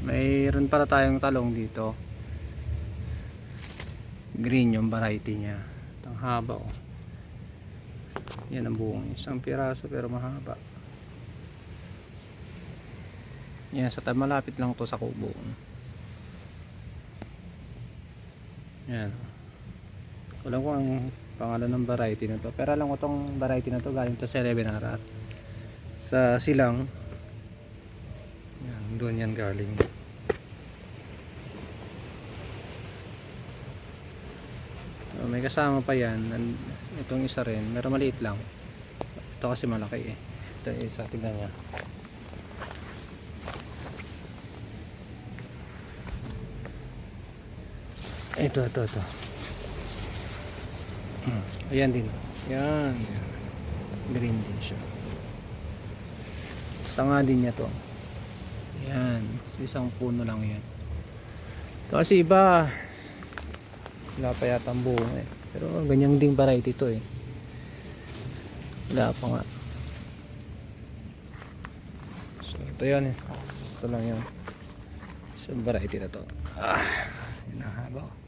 Mayroon para tayong talong dito. Green yung variety niya. Ang haba oh. Yan ang buong. Isang piraso pero mahaba. Yan sa malapit lang to sa kubo. Yan. Alam ko ang pangalan ng variety na to. Pero alam ko tong variety na to galing to sa 11 Arar. Sa Silang. Yan, doon yan galing. May kasama pa yan. Itong isa rin. Pero maliit lang. Ito kasi malaki eh. Ito isa. Tignan nyo. Ito. Ayan din. Yan. Green din siya. Sanga din niya to. Yan. Sa isang puno lang yan. Ito kasi iba. Wala pa yata ang buong eh. Pero ganyan ding variety to eh. Wala pa nga. So ito yan eh. Ito lang yun. Isang variety na to. Yan ang haba.